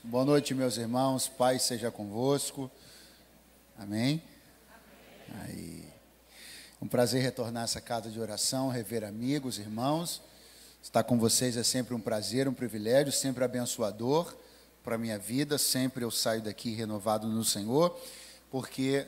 Boa noite, meus irmãos. Paz seja convosco. Amém? Aí. Um prazer retornar a essa casa de oração, rever amigos, irmãos. Estar com vocês é sempre um prazer, um privilégio, sempre abençoador para a minha vida. Sempre eu saio daqui renovado no Senhor, porque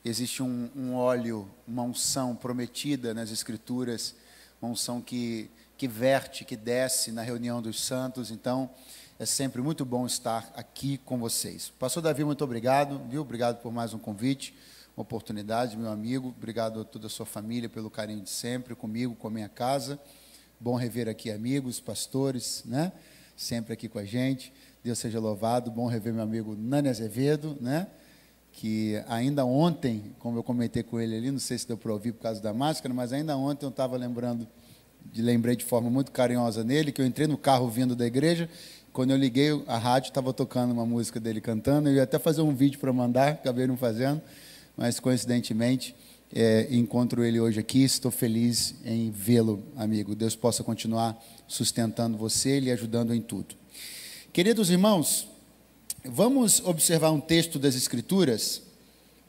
existe um óleo, uma unção prometida nas Escrituras, uma unção que verte, que desce na reunião dos santos. Então, é sempre muito bom estar aqui com vocês. Pastor Davi, muito obrigado, viu? Obrigado por mais um convite, uma oportunidade, meu amigo. Obrigado a toda a sua família pelo carinho de sempre, comigo, com a minha casa. Bom rever aqui amigos, pastores, né? Sempre aqui com a gente. Deus seja louvado. Bom rever meu amigo Nani Azevedo, né? Que ainda ontem, como eu comentei com ele ali, não sei se deu para ouvir por causa da máscara, mas ainda ontem eu estava lembrei de forma muito carinhosa nele, que eu entrei no carro vindo da igreja. Quando eu liguei a rádio, estava tocando uma música dele cantando. Eu ia até fazer um vídeo para mandar, acabei não fazendo, mas coincidentemente encontro ele hoje aqui. Estou feliz em vê-lo, amigo. Deus possa continuar sustentando você e lhe ajudando em tudo. Queridos irmãos, vamos observar um texto das Escrituras.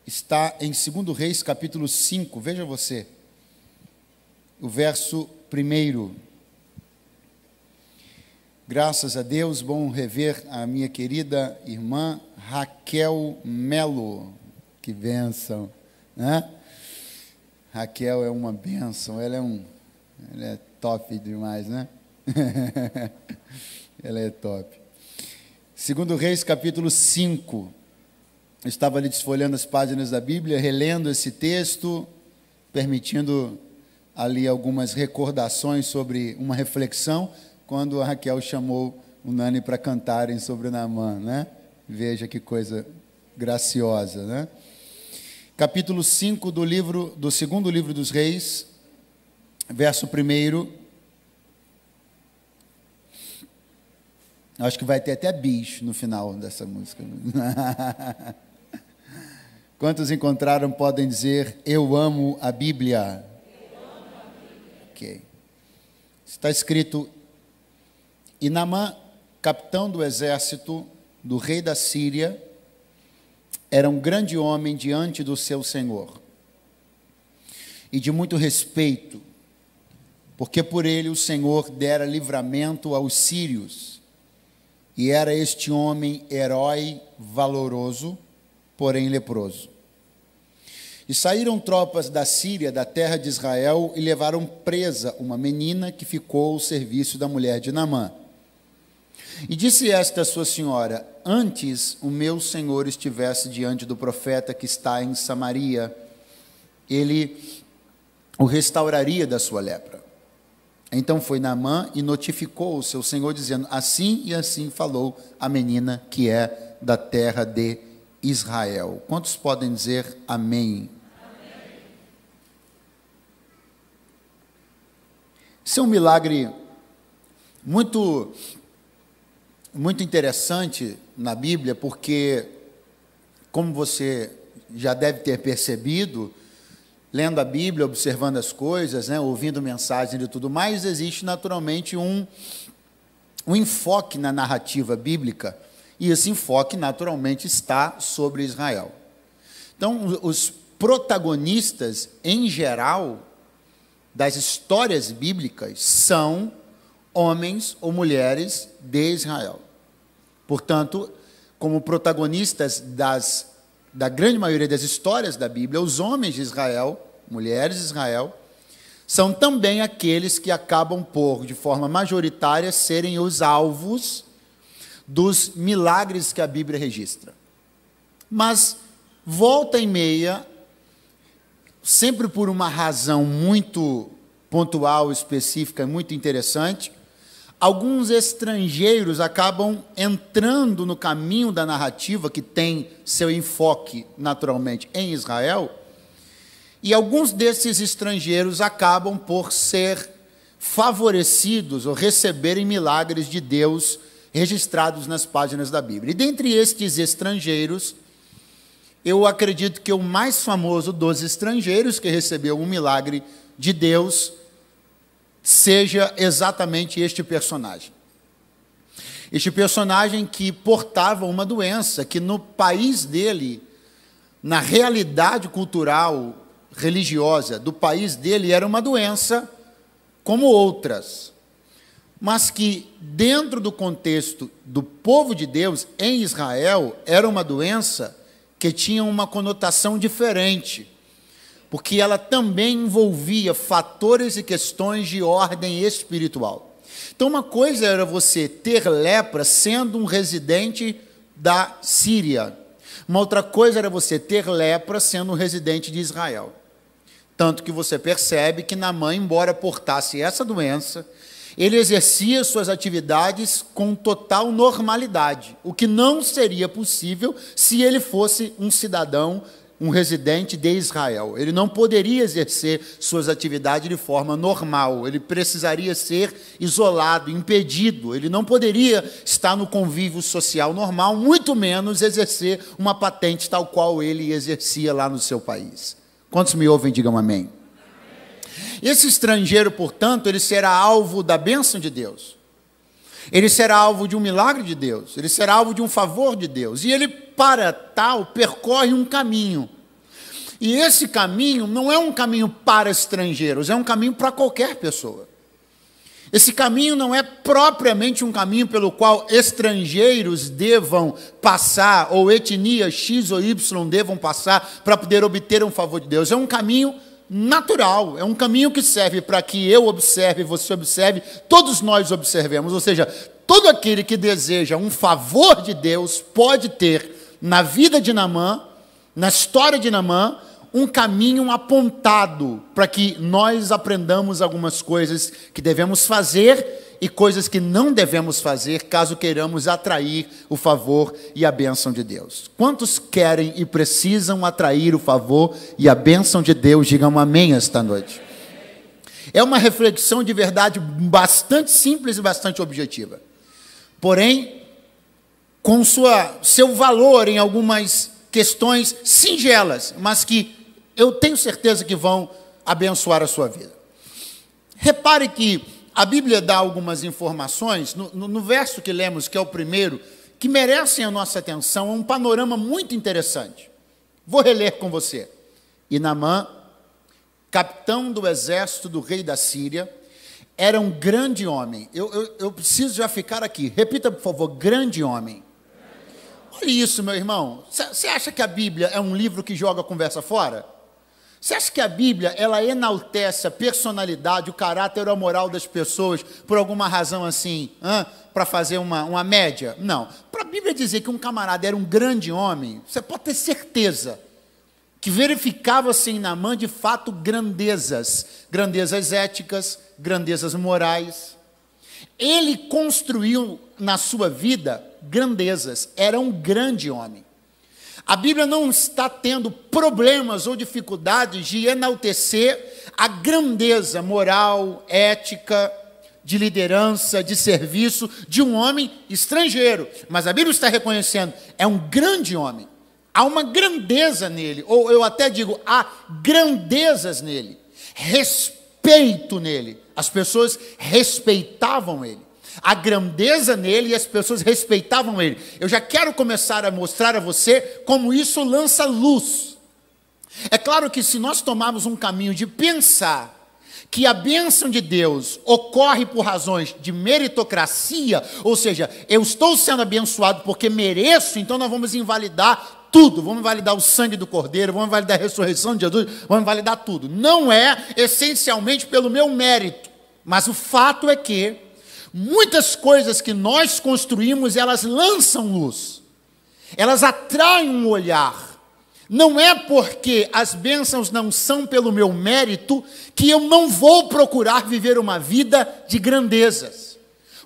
Está em 2 Reis, capítulo 5. Veja você, o verso 1. Graças a Deus, bom rever a minha querida irmã Raquel Melo. Que bênção, né? Raquel é uma bênção, ela é top demais, né? Ela é top. 2 Reis, capítulo 5. Eu estava ali desfolhando as páginas da Bíblia, relendo esse texto, permitindo ali algumas recordações sobre uma reflexão, quando a Raquel chamou o Nani para cantarem sobre o Naamã, né? Veja que coisa graciosa, né? Capítulo 5 do segundo livro dos Reis, verso 1. Acho que vai ter até bicho no final dessa música. Quantos encontraram podem dizer, eu amo a Bíblia? Ok. Está escrito, e Naamã, capitão do exército do rei da Síria, era um grande homem diante do seu senhor, e de muito respeito, porque por ele o Senhor dera livramento aos sírios, e era este homem herói valoroso, porém leproso. E saíram tropas da Síria, da terra de Israel, e levaram presa uma menina que ficou ao serviço da mulher de Naamã. E disse esta sua senhora, antes o meu senhor estivesse diante do profeta que está em Samaria, ele o restauraria da sua lepra. Então foi Naamã e notificou o seu senhor, dizendo, assim e assim falou a menina que é da terra de Israel. Quantos podem dizer amém? Amém. Isso é um milagre muito interessante na Bíblia, porque, como você já deve ter percebido, lendo a Bíblia, observando as coisas, né, ouvindo mensagens e tudo mais, existe naturalmente um enfoque na narrativa bíblica, e esse enfoque naturalmente está sobre Israel. Então, os protagonistas, em geral, das histórias bíblicas são homens ou mulheres de Israel. Portanto, como protagonistas da grande maioria das histórias da Bíblia, os homens de Israel, mulheres de Israel, são também aqueles que acabam por, de forma majoritária, serem os alvos dos milagres que a Bíblia registra. Mas, volta e meia, sempre por uma razão muito pontual, específica, muito interessante, alguns estrangeiros acabam entrando no caminho da narrativa, que tem seu enfoque, naturalmente, em Israel, e alguns desses estrangeiros acabam por ser favorecidos ou receberem milagres de Deus registrados nas páginas da Bíblia. E dentre estes estrangeiros, eu acredito que o mais famoso dos estrangeiros que recebeu um milagre de Deus seja exatamente este personagem. Este personagem que portava uma doença que no país dele, na realidade cultural, religiosa do país dele, era uma doença como outras, mas que dentro do contexto do povo de Deus em Israel era uma doença que tinha uma conotação diferente, porque ela também envolvia fatores e questões de ordem espiritual. Então, uma coisa era você ter lepra sendo um residente da Síria, uma outra coisa era você ter lepra sendo um residente de Israel. Tanto que você percebe que Naamã, embora portasse essa doença, ele exercia suas atividades com total normalidade, o que não seria possível se ele fosse um cidadão, um residente de Israel. Ele não poderia exercer suas atividades de forma normal, ele precisaria ser isolado, impedido, ele não poderia estar no convívio social normal, muito menos exercer uma patente tal qual ele exercia lá no seu país. Quantos me ouvem, digam amém. Esse estrangeiro, portanto, ele será alvo da bênção de Deus. Ele será alvo de um milagre de Deus. Ele será alvo de um favor de Deus. E ele, para tal, percorre um caminho. E esse caminho não é um caminho para estrangeiros, é um caminho para qualquer pessoa. Esse caminho não é propriamente um caminho pelo qual estrangeiros devam passar, ou etnia X ou Y devam passar para poder obter um favor de Deus. É um caminho natural, é um caminho que serve para que eu observe, você observe, todos nós observemos. Ou seja, todo aquele que deseja um favor de Deus pode ter na vida de Naamã, na história de Naamã, um caminho apontado para que nós aprendamos algumas coisas que devemos fazer e coisas que não devemos fazer, caso queiramos atrair o favor e a bênção de Deus. Quantos querem e precisam atrair o favor e a bênção de Deus? Digam amém esta noite. É uma reflexão de verdade bastante simples e bastante objetiva. Porém, com seu valor em algumas questões singelas, mas que eu tenho certeza que vão abençoar a sua vida. Repare que a Bíblia dá algumas informações, no verso que lemos, que é o primeiro, que merecem a nossa atenção, é um panorama muito interessante. Vou reler com você. E Naamã, capitão do exército do rei da Síria, era um grande homem. Eu preciso já ficar aqui. Repita, por favor, grande homem. Olha isso, meu irmão. Você acha que a Bíblia é um livro que joga a conversa fora? Você acha que a Bíblia, ela enaltece a personalidade, o caráter ou a moral das pessoas por alguma razão assim, para fazer uma média? Não. Para a Bíblia dizer que um camarada era um grande homem, você pode ter certeza que verificava-se em Naamã, de fato, grandezas éticas, grandezas morais. Ele construiu na sua vida grandezas, era um grande homem. A Bíblia não está tendo problemas ou dificuldades de enaltecer a grandeza moral, ética, de liderança, de serviço de um homem estrangeiro. Mas a Bíblia está reconhecendo, é um grande homem. Há uma grandeza nele, ou eu até digo, há grandezas nele, respeito nele. As pessoas respeitavam ele. A grandeza nele e as pessoas respeitavam ele. Eu já quero começar a mostrar a você como isso lança luz. É claro que se nós tomarmos um caminho de pensar que a bênção de Deus ocorre por razões de meritocracia, ou seja, eu estou sendo abençoado porque mereço, então nós vamos invalidar tudo, vamos invalidar o sangue do Cordeiro, vamos invalidar a ressurreição de Jesus, vamos invalidar tudo. Não é essencialmente pelo meu mérito, mas o fato é que muitas coisas que nós construímos, elas lançam luz, elas atraem um olhar. Não é porque as bênçãos não são pelo meu mérito que eu não vou procurar viver uma vida de grandezas,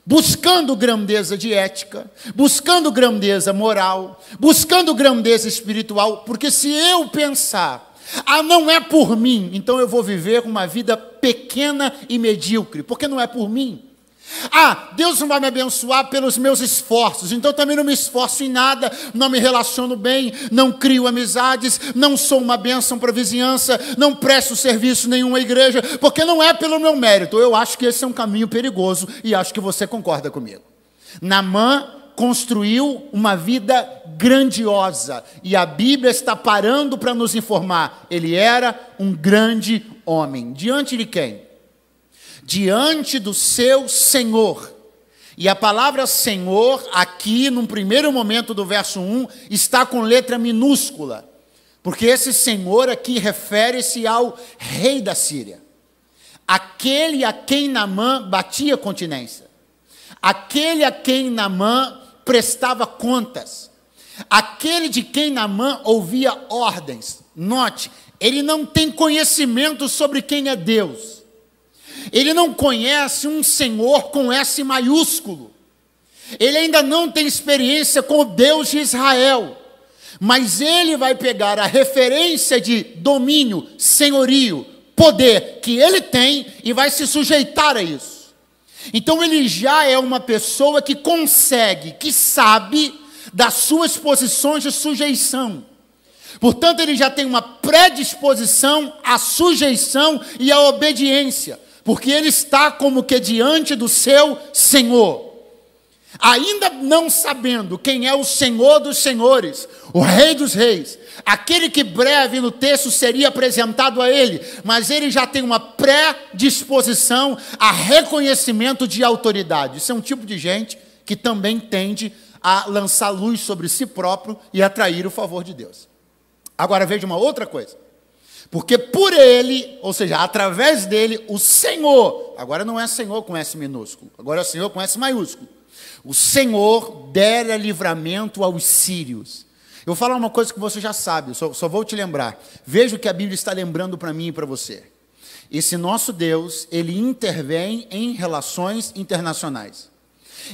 buscando grandeza de ética, buscando grandeza moral, buscando grandeza espiritual, porque se eu pensar, não é por mim, então eu vou viver uma vida pequena e medíocre, porque não é por mim. Deus não vai me abençoar pelos meus esforços, então também não me esforço em nada, não me relaciono bem, não crio amizades, não sou uma bênção para a vizinhança, não presto serviço nenhuma igreja, porque não é pelo meu mérito. Eu acho que esse é um caminho perigoso e acho que você concorda comigo. Naamã construiu uma vida grandiosa, e a Bíblia está parando para nos informar, ele era um grande homem. Diante de quem? Diante do seu Senhor. E a palavra Senhor, aqui, num primeiro momento do verso 1, está com letra minúscula, porque esse Senhor aqui refere-se ao rei da Síria, aquele a quem Naamã batia continência, aquele a quem Naamã prestava contas, aquele de quem Naamã ouvia ordens. Note, ele não tem conhecimento sobre quem é Deus. Ele não conhece um Senhor com S maiúsculo. Ele ainda não tem experiência com o Deus de Israel. Mas ele vai pegar a referência de domínio, senhorio, poder que ele tem e vai se sujeitar a isso. Então ele já é uma pessoa que consegue, que sabe das suas posições de sujeição. Portanto, ele já tem uma predisposição à sujeição e à obediência, porque ele está como que diante do seu Senhor. Ainda não sabendo quem é o Senhor dos senhores, o Rei dos reis, aquele que breve no texto seria apresentado a ele, mas ele já tem uma predisposição a reconhecimento de autoridade. Isso é um tipo de gente que também tende a lançar luz sobre si próprio e atrair o favor de Deus. Agora veja uma outra coisa, porque por ele, ou seja, através dele, o Senhor, agora não é Senhor com S minúsculo, agora é Senhor com S maiúsculo, o Senhor dera livramento aos sírios. Eu vou falar uma coisa que você já sabe, só vou te lembrar. Veja o que a Bíblia está lembrando para mim e para você. Esse nosso Deus, ele intervém em relações internacionais.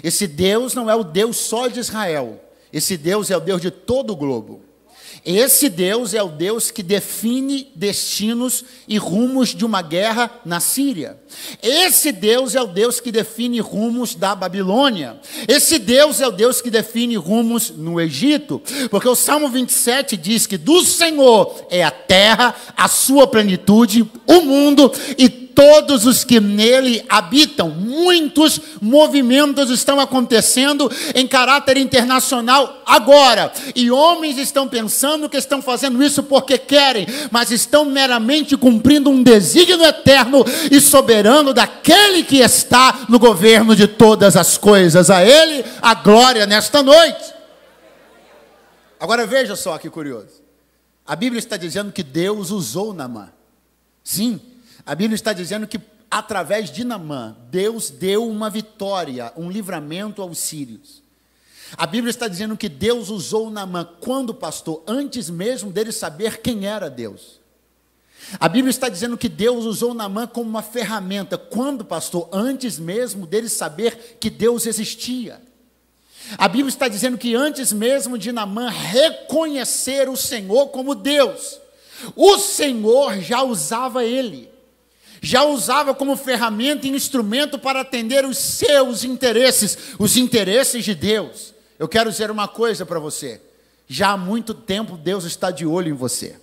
Esse Deus não é o Deus só de Israel. Esse Deus é o Deus de todo o globo. Esse Deus é o Deus que define destinos e rumos de uma guerra na Síria. Esse Deus é o Deus que define rumos da Babilônia. Esse Deus é o Deus que define rumos no Egito. Porque o Salmo 27 diz que do Senhor é a terra, a sua plenitude, o mundo e todos os que nele habitam. Muitos movimentos estão acontecendo em caráter internacional agora, e homens estão pensando que estão fazendo isso porque querem, mas estão meramente cumprindo um desígnio eterno e soberano daquele que está no governo de todas as coisas. A ele a glória nesta noite. Agora veja só que curioso, a Bíblia está dizendo que Deus usou Naamã. Sim, a Bíblia está dizendo que através de Naamã, Deus deu uma vitória, um livramento aos sírios. A Bíblia está dizendo que Deus usou Naamã quando, pastor? Antes mesmo dele saber quem era Deus. A Bíblia está dizendo que Deus usou Naamã como uma ferramenta. Quando, pastor? Antes mesmo dele saber que Deus existia. A Bíblia está dizendo que antes mesmo de Naamã reconhecer o Senhor como Deus, o Senhor já usava ele. Já usava como ferramenta e instrumento para atender os seus interesses, os interesses de Deus. Eu quero dizer uma coisa para você, já há muito tempo Deus está de olho em você.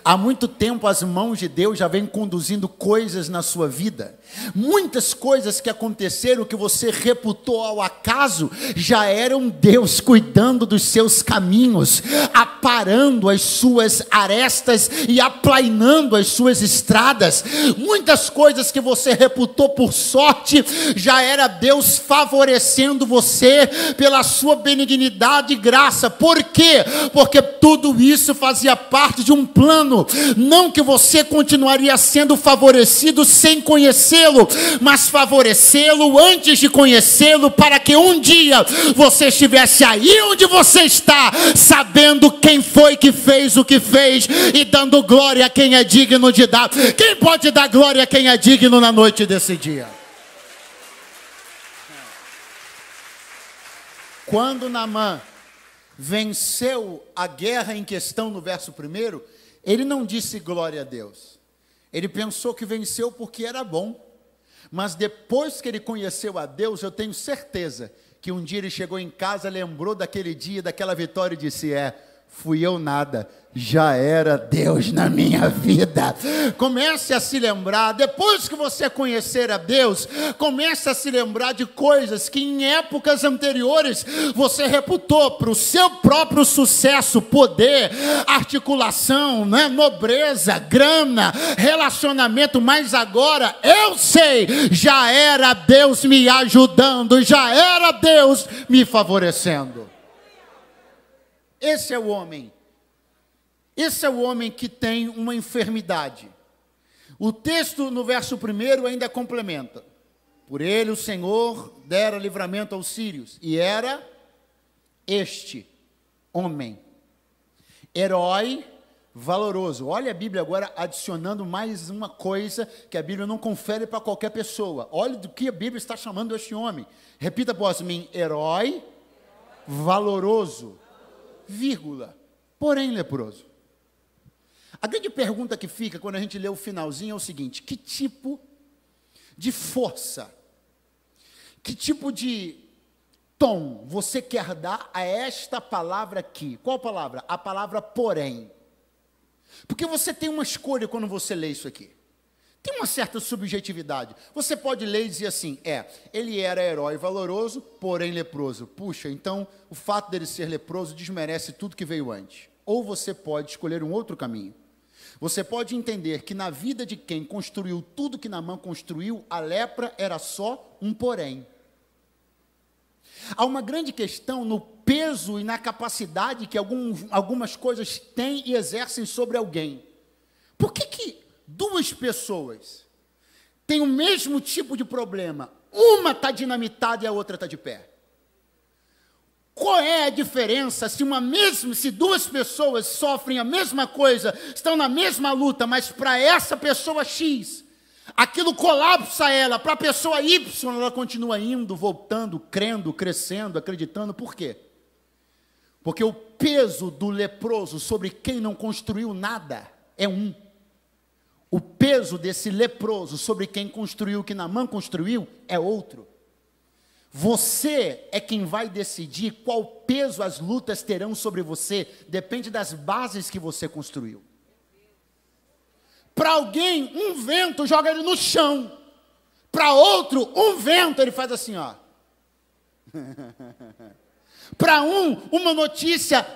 Há muito tempo as mãos de Deus já vêm conduzindo coisas na sua vida. Muitas coisas que aconteceram que você reputou ao acaso, já eram Deus cuidando dos seus caminhos, aparando as suas arestas e aplainando as suas estradas. Muitas coisas que você reputou por sorte, já era Deus favorecendo você pela sua benignidade e graça. Por quê? Porque tudo isso fazia parte de um plano. Não que você continuaria sendo favorecido sem conhecê-lo, mas favorecê-lo antes de conhecê-lo, para que um dia você estivesse aí onde você está, sabendo quem foi que fez o que fez e dando glória a quem é digno de dar. Quem pode dar glória a quem é digno na noite desse dia? Quando Naamã venceu a guerra em questão no verso 1, ele não disse glória a Deus. Ele pensou que venceu porque era bom. Mas depois que ele conheceu a Deus, eu tenho certeza que um dia ele chegou em casa, lembrou daquele dia, daquela vitória e disse: fui eu nada, já era Deus na minha vida. Comece a se lembrar, depois que você conhecer a Deus, comece a se lembrar de coisas que em épocas anteriores você reputou para o seu próprio sucesso, poder, articulação, né? Nobreza, grana, relacionamento, mas agora eu sei, já era Deus me ajudando, já era Deus me favorecendo. Esse é o homem. Esse é o homem que tem uma enfermidade. O texto no verso 1 ainda complementa. Por ele o Senhor dera livramento aos sírios. E era este homem, herói valoroso. Olha a Bíblia agora adicionando mais uma coisa que a Bíblia não confere para qualquer pessoa. Olha do que a Bíblia está chamando este homem. Repita após mim: herói valoroso, vírgula, porém leproso. A grande pergunta que fica quando a gente lê o finalzinho é o seguinte: que tipo de força, que tipo de tom você quer dar a esta palavra aqui? Qual palavra? A palavra porém. Porque você tem uma escolha quando você lê isso aqui. Tem uma certa subjetividade. Você pode ler e dizer assim: ele era herói valoroso, porém leproso. Puxa, então o fato dele ser leproso desmerece tudo que veio antes. Ou você pode escolher um outro caminho. Você pode entender que na vida de quem construiu tudo que Naamã construiu, a lepra era só um porém. Há uma grande questão no peso e na capacidade que algumas coisas têm e exercem sobre alguém. Por que duas pessoas têm o mesmo tipo de problema? Uma está dinamitada e a outra está de pé. Qual é a diferença se duas pessoas sofrem a mesma coisa, estão na mesma luta, mas para essa pessoa X, aquilo colapsa ela, para a pessoa Y, ela continua indo, voltando, crendo, crescendo, acreditando. Por quê? Porque o peso do leproso sobre quem não construiu nada é um. O peso desse leproso sobre quem construiu o que Naamã construiu é outro. Você é quem vai decidir qual peso as lutas terão sobre você, depende das bases que você construiu. Para alguém, um vento joga ele no chão. Para outro, um vento, ele faz assim, ó. Para uma notícia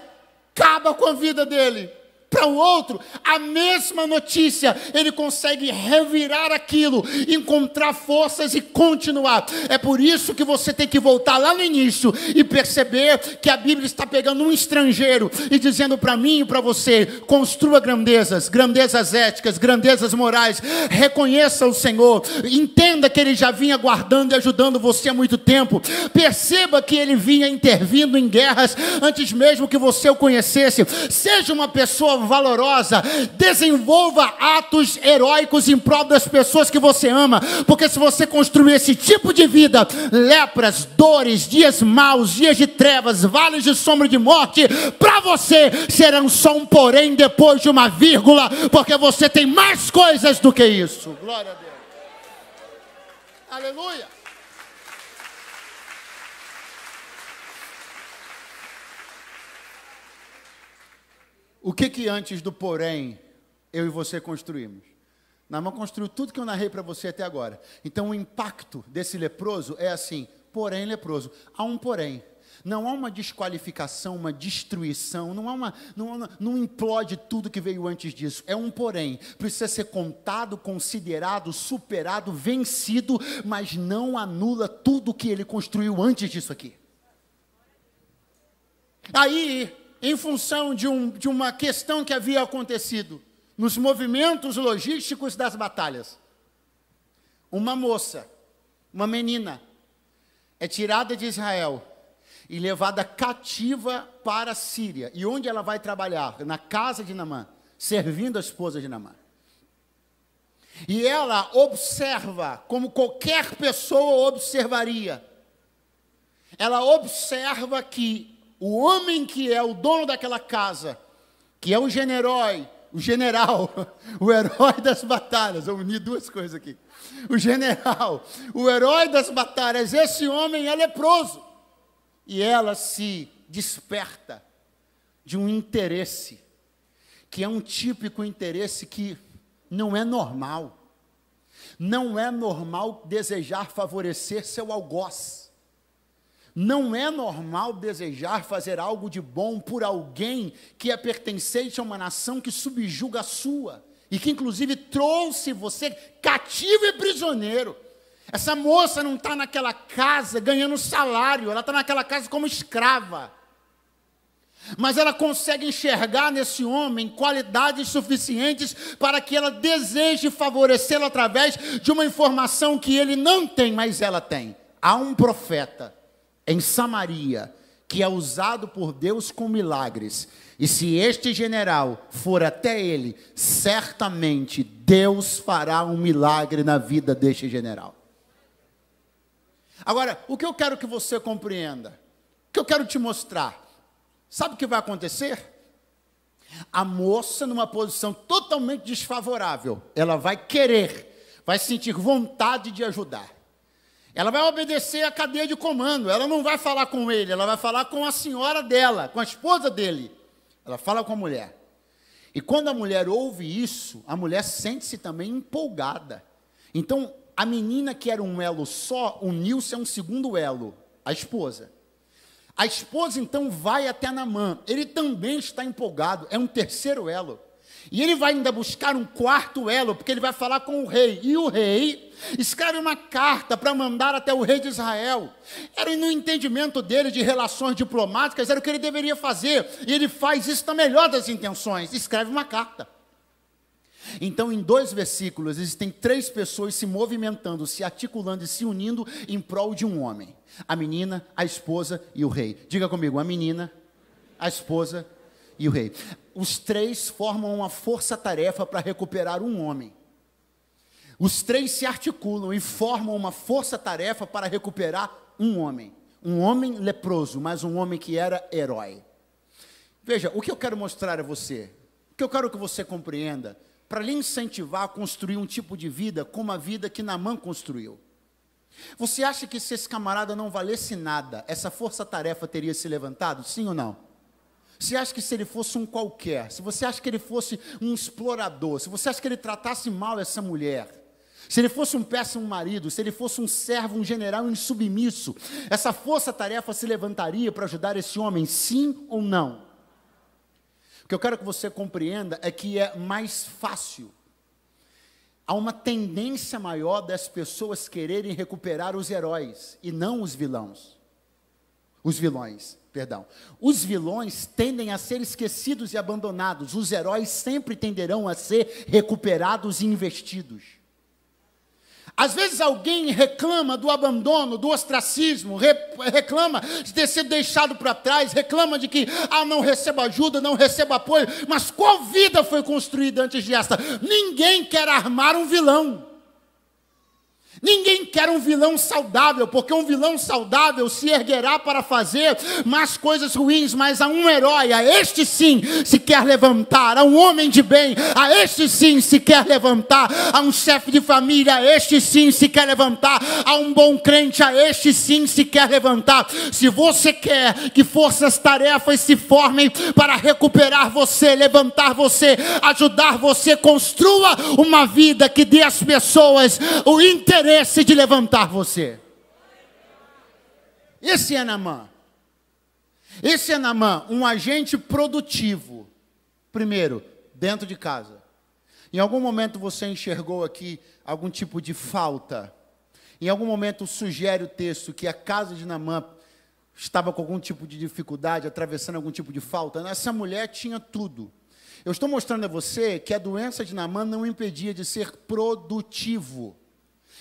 acaba com a vida dele. Para o outro, a mesma notícia, ele consegue revirar aquilo, encontrar forças e continuar. É por isso que você tem que voltar lá no início e perceber que a Bíblia está pegando um estrangeiro e dizendo para mim e para você: construa grandezas, grandezas éticas, grandezas morais, reconheça o Senhor, entenda que Ele já vinha guardando e ajudando você há muito tempo, perceba que Ele vinha intervindo em guerras antes mesmo que você o conhecesse. Seja uma pessoa valorosa, desenvolva atos heróicos em prol das pessoas que você ama, porque se você construir esse tipo de vida, lepras, dores, dias maus, dias de trevas, vales de sombra de morte, para você serão só um porém depois de uma vírgula, porque você tem mais coisas do que isso. Glória a Deus. Aleluia. O que antes do porém, eu e você construímos? Naamã construiu tudo que eu narrei para você até agora. Então o impacto desse leproso é assim: porém leproso. Há um porém. Não há uma desqualificação, uma destruição, não implode tudo que veio antes disso. É um porém. Precisa ser contado, considerado, superado, vencido, mas não anula tudo que ele construiu antes disso aqui. Aí, em função de uma questão que havia acontecido nos movimentos logísticos das batalhas, uma moça, uma menina, é tirada de Israel e levada cativa para a Síria. E onde ela vai trabalhar? Na casa de Naamã, servindo a esposa de Naamã. E ela observa, como qualquer pessoa observaria, ela observa que o homem que é o dono daquela casa, que é o general, o herói das batalhas, eu uni duas coisas aqui, o general, o herói das batalhas, esse homem é leproso, e ela se desperta de um interesse, que é um típico interesse que não é normal. Não é normal desejar favorecer seu algoz. Não é normal desejar fazer algo de bom por alguém que é pertencente a uma nação que subjuga a sua, e que inclusive trouxe você cativo e prisioneiro. Essa moça não está naquela casa ganhando salário, ela está naquela casa como escrava. Mas ela consegue enxergar nesse homem qualidades suficientes para que ela deseje favorecê-lo através de uma informação que ele não tem, mas ela tem. Há um profeta em Samaria que é usado por Deus com milagres. E se este general for até ele, certamente Deus fará um milagre na vida deste general. Agora, o que eu quero que você compreenda, o que eu quero te mostrar, sabe o que vai acontecer? A moça, numa posição totalmente desfavorável, ela vai querer, vai sentir vontade de ajudar. Ela vai obedecer à cadeia de comando, ela não vai falar com ele, ela vai falar com a senhora dela, com a esposa dele. Ela fala com a mulher. E quando a mulher ouve isso, a mulher sente-se também empolgada. Então, a menina que era um elo só, uniu-se a um segundo elo, a esposa. A esposa então vai até Naamã, ele também está empolgado, é um terceiro elo. E ele vai ainda buscar um quarto elo, porque ele vai falar com o rei. E o rei escreve uma carta para mandar até o rei de Israel. Era no entendimento dele de relações diplomáticas, era o que ele deveria fazer. E ele faz isso na melhor das intenções, escreve uma carta. Então, em 2 versículos, existem 3 pessoas se movimentando, se articulando e se unindo em prol de um homem. A menina, a esposa e o rei. Diga comigo, a menina, a esposa e o rei. Os 3 formam uma força-tarefa para recuperar um homem. Os 3 se articulam e formam uma força-tarefa para recuperar um homem. Um homem leproso, mas um homem que era herói. Veja, o que eu quero mostrar a você, o que eu quero que você compreenda, para lhe incentivar a construir um tipo de vida como a vida que Naamã construiu. Você acha que se esse camarada não valesse nada, essa força-tarefa teria se levantado? Sim ou não? Você acha que se ele fosse um qualquer, se você acha que ele fosse um explorador, se você acha que ele tratasse mal essa mulher, se ele fosse um péssimo marido, se ele fosse um servo, um general insubmisso, essa força-tarefa se levantaria para ajudar esse homem, sim ou não? O que eu quero que você compreenda é que é mais fácil. Há uma tendência maior das pessoas quererem recuperar os heróis e não os vilões. Os vilões tendem a ser esquecidos e abandonados. Os heróis sempre tenderão a ser recuperados e investidos. Às vezes alguém reclama do abandono, do ostracismo, reclama de ter sido deixado para trás, reclama de que não receba ajuda, não receba apoio. Mas qual vida foi construída antes desta? Ninguém quer armar um vilão. Ninguém quer um vilão saudável, porque um vilão saudável se erguerá para fazer mais coisas ruins, mas há um herói, a este sim se quer levantar, há um homem de bem, a este sim se quer levantar, há um chefe de família, a este sim se quer levantar, há um bom crente, a este sim se quer levantar. Se você quer que forças-tarefas se formem para recuperar você, levantar você, ajudar você, construa uma vida que dê às pessoas o interesse de levantar você. Esse é Naamã. Esse é Naamã, um agente produtivo. Primeiro, dentro de casa. Em algum momento você enxergou aqui algum tipo de falta. Em algum momento sugere o texto que a casa de Naamã estava com algum tipo de dificuldade, atravessando algum tipo de falta. Essa mulher tinha tudo. Eu estou mostrando a você que a doença de Naamã não impedia de ser produtivo.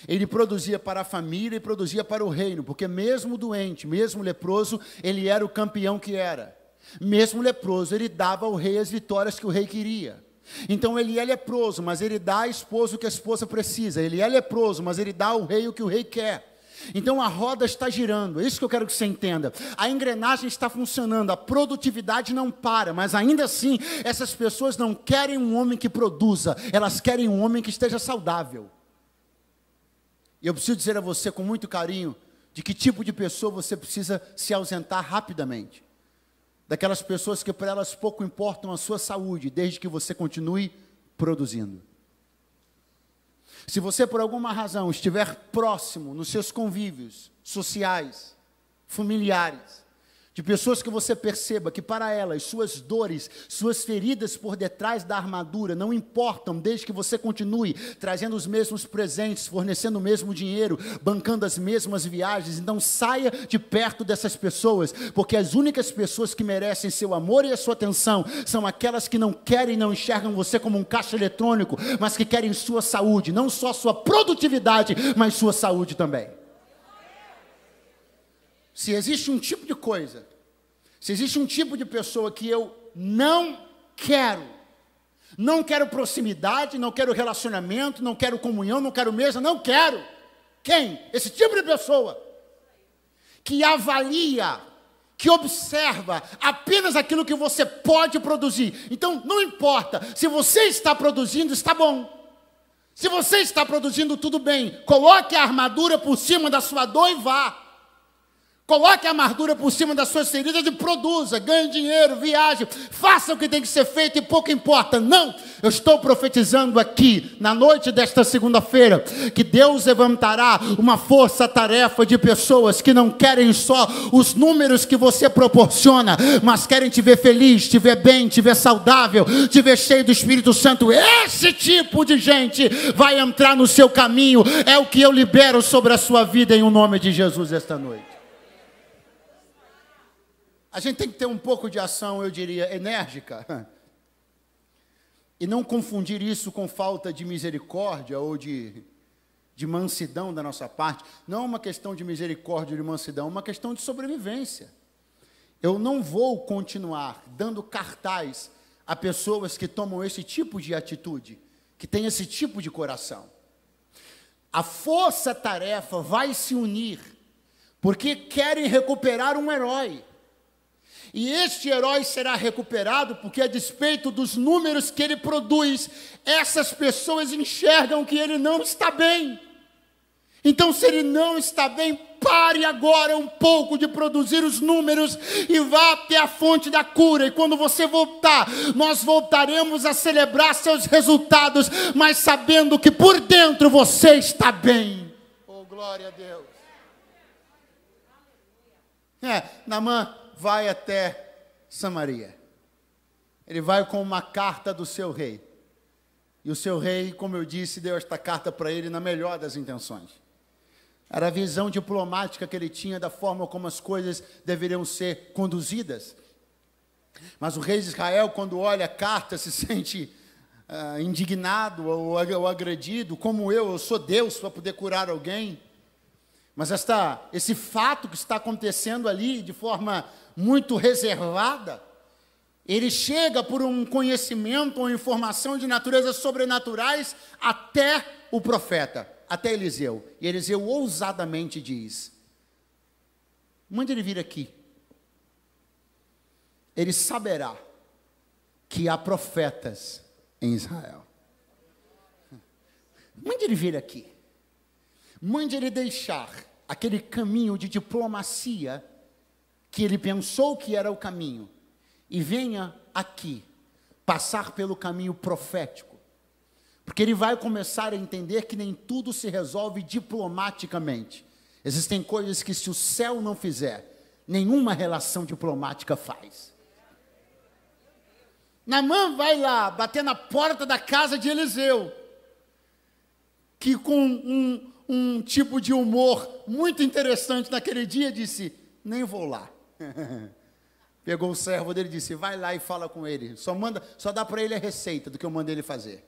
Ele produzia para a família e produzia para o reino, porque mesmo doente, mesmo leproso, ele era o campeão que era. Mesmo leproso, ele dava ao rei as vitórias que o rei queria. Então ele é leproso, mas ele dá à esposa o que a esposa precisa. Ele é leproso, mas ele dá ao rei o que o rei quer. Então a roda está girando, é isso que eu quero que você entenda. A engrenagem está funcionando, a produtividade não para, mas ainda assim, essas pessoas não querem um homem que produza, elas querem um homem que esteja saudável. E eu preciso dizer a você com muito carinho de que tipo de pessoa você precisa se ausentar rapidamente. daquelas pessoas que para elas pouco importam a sua saúde, desde que você continue produzindo. Se você por alguma razão estiver próximo nos seus convívios sociais, familiares, de pessoas que você perceba que para elas, suas dores, suas feridas por detrás da armadura não importam, desde que você continue trazendo os mesmos presentes, fornecendo o mesmo dinheiro, bancando as mesmas viagens, então saia de perto dessas pessoas, porque as únicas pessoas que merecem seu amor e a sua atenção são aquelas que não querem, não enxergam você como um caixa eletrônico, mas que querem sua saúde, não só sua produtividade, mas sua saúde também. Se existe um tipo de coisa, se existe um tipo de pessoa que eu não quero proximidade, não quero relacionamento, não quero comunhão, não quero mesa, não quero. Quem? Esse tipo de pessoa que avalia, que observa apenas aquilo que você pode produzir. Então, não importa, se você está produzindo, está bom. Se você está produzindo, tudo bem. Coloque a armadura por cima da sua dor e vá. Coloque a armadura por cima das suas feridas e produza, ganhe dinheiro, viaje, faça o que tem que ser feito e pouco importa. Não, eu estou profetizando aqui, na noite desta segunda-feira, que Deus levantará uma força-tarefa de pessoas que não querem só os números que você proporciona, mas querem te ver feliz, te ver bem, te ver saudável, te ver cheio do Espírito Santo. Esse tipo de gente vai entrar no seu caminho, é o que eu libero sobre a sua vida em nome de Jesus esta noite. A gente tem que ter um pouco de ação, eu diria, enérgica. E não confundir isso com falta de misericórdia ou de mansidão da nossa parte. Não é uma questão de misericórdia ou de mansidão, é uma questão de sobrevivência. Eu não vou continuar dando cartaz a pessoas que tomam esse tipo de atitude, que têm esse tipo de coração. A força-tarefa vai se unir, porque querem recuperar um herói. E este herói será recuperado porque, a despeito dos números que ele produz, essas pessoas enxergam que ele não está bem. Então, se ele não está bem, pare agora um pouco de produzir os números e vá até a fonte da cura. E quando você voltar, nós voltaremos a celebrar seus resultados, mas sabendo que por dentro você está bem. Oh, glória a Deus. Naamã vai até Samaria. Ele vai com uma carta do seu rei. E o seu rei, como eu disse, deu esta carta para ele na melhor das intenções. Era a visão diplomática que ele tinha da forma como as coisas deveriam ser conduzidas. Mas o rei de Israel, quando olha a carta, se sente indignado ou agredido. Como eu sou Deus para poder curar alguém. Mas esse fato que está acontecendo ali de forma muito reservada, ele chega por um conhecimento ou informação de naturezas sobrenaturais até o profeta, até Eliseu. E Eliseu ousadamente diz: mande ele vir aqui. Ele saberá que há profetas em Israel. Mande ele vir aqui. Mande ele deixar aquele caminho de diplomacia que ele pensou que era o caminho, e venha aqui, passar pelo caminho profético, porque ele vai começar a entender que nem tudo se resolve diplomaticamente. Existem coisas que, se o céu não fizer, nenhuma relação diplomática faz. Naamã vai lá, bater na porta da casa de Eliseu, que com um tipo de humor muito interessante naquele dia, disse: nem vou lá. Pegou o servo dele e disse: vai lá e fala com ele. Só dá para ele a receita do que eu mandei ele fazer.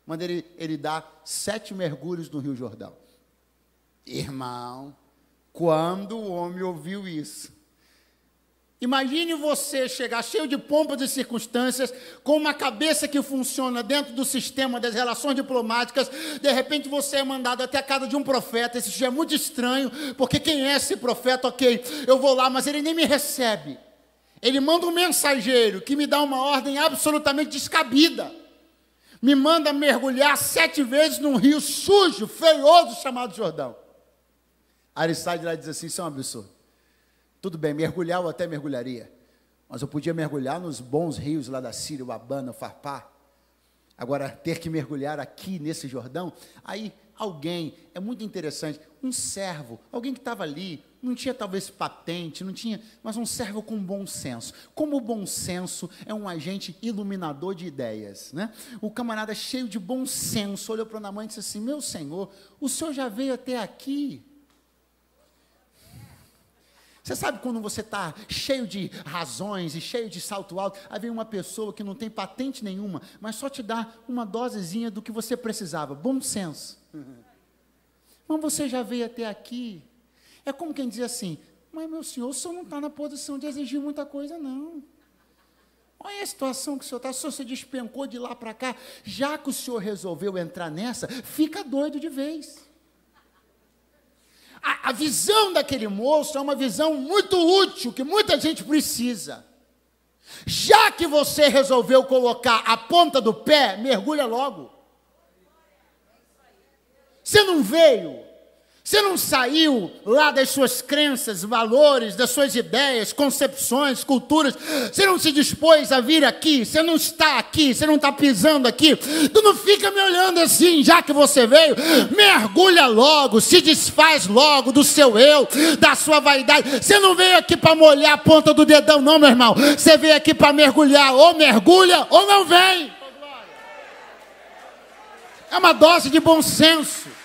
Mandei ele dar 7 mergulhos no Rio Jordão. Irmão, quando o homem ouviu isso, imagine você chegar cheio de pompas e circunstâncias, com uma cabeça que funciona dentro do sistema das relações diplomáticas. De repente você é mandado até a casa de um profeta. Isso já é muito estranho, porque quem é esse profeta? Ok, eu vou lá, mas ele nem me recebe. Ele manda um mensageiro que me dá uma ordem absolutamente descabida. Me manda mergulhar 7 vezes num rio sujo, feioso, chamado Jordão. Aí ele sai de lá e diz assim: isso é um absurdo. Tudo bem, mergulhar eu até mergulharia, Mas eu podia mergulhar nos bons rios lá da Síria, o Abana, o Farpar. Agora, ter que mergulhar aqui nesse Jordão, aí alguém, é muito interessante, um servo, alguém que estava ali, não tinha talvez patente, não tinha, mas um servo com bom senso. Como o bom senso é um agente iluminador de ideias, né? O camarada cheio de bom senso olhou para Naamã e disse assim: meu senhor, o senhor já veio até aqui. Você sabe quando você está cheio de razões e cheio de salto alto, aí vem uma pessoa que não tem patente nenhuma, mas só te dá uma dosezinha do que você precisava, bom senso. Mas você já veio até aqui. É como quem diz assim: mas meu senhor, o senhor não está na posição de exigir muita coisa, não. Olha a situação que o senhor está, o senhor se despencou de lá para cá, já que o senhor resolveu entrar nessa, fica doido de vez. A visão daquele moço é uma visão muito útil, que muita gente precisa. Já que você resolveu colocar a ponta do pé, mergulha logo. Você não veio, você não saiu lá das suas crenças, valores, das suas ideias, concepções, culturas. Você não se dispôs a vir aqui, você não está aqui, você não está pisando aqui. Tu não fica me olhando assim, já que você veio. Mergulha logo, se desfaz logo do seu eu, da sua vaidade. Você não veio aqui para molhar a ponta do dedão, não, meu irmão. Você veio aqui para mergulhar, ou mergulha ou não vem. É uma dose de bom senso.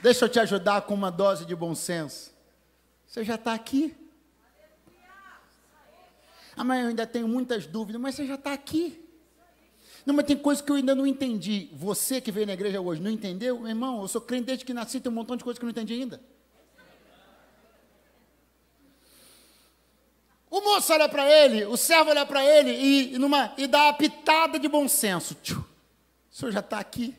Deixa eu te ajudar com uma dose de bom senso. Você já está aqui. Ah, mas eu ainda tenho muitas dúvidas, mas você já está aqui. Não, mas tem coisas que eu ainda não entendi. Você que veio na igreja hoje, não entendeu? Meu irmão, eu sou crente desde que nasci, tem um montão de coisas que eu não entendi ainda. O moço olha para ele, o servo olha para ele e dá uma pitada de bom senso. O senhor já está aqui.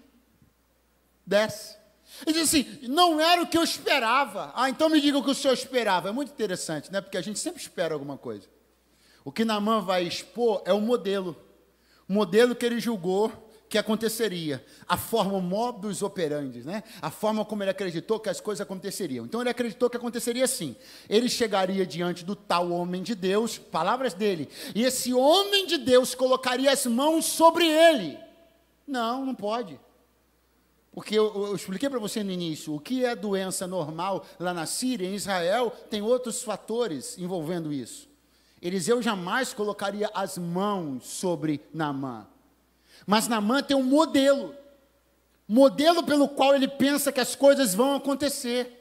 Desce. Ele diz assim: não era o que eu esperava. Ah, então me diga o que o senhor esperava. É muito interessante, né? Porque a gente sempre espera alguma coisa. O que Naamã vai expor é o modelo que ele julgou que aconteceria, a forma modus operandi, né? A forma como ele acreditou que as coisas aconteceriam. Então ele acreditou que aconteceria assim: ele chegaria diante do tal homem de Deus, palavras dele, e esse homem de Deus colocaria as mãos sobre ele. Não, não pode. Porque eu expliquei para você no início, o que é doença normal lá na Síria, em Israel, tem outros fatores envolvendo isso. Eliseu jamais colocaria as mãos sobre Naamã. Mas Naamã tem um modelo pelo qual ele pensa que as coisas vão acontecer.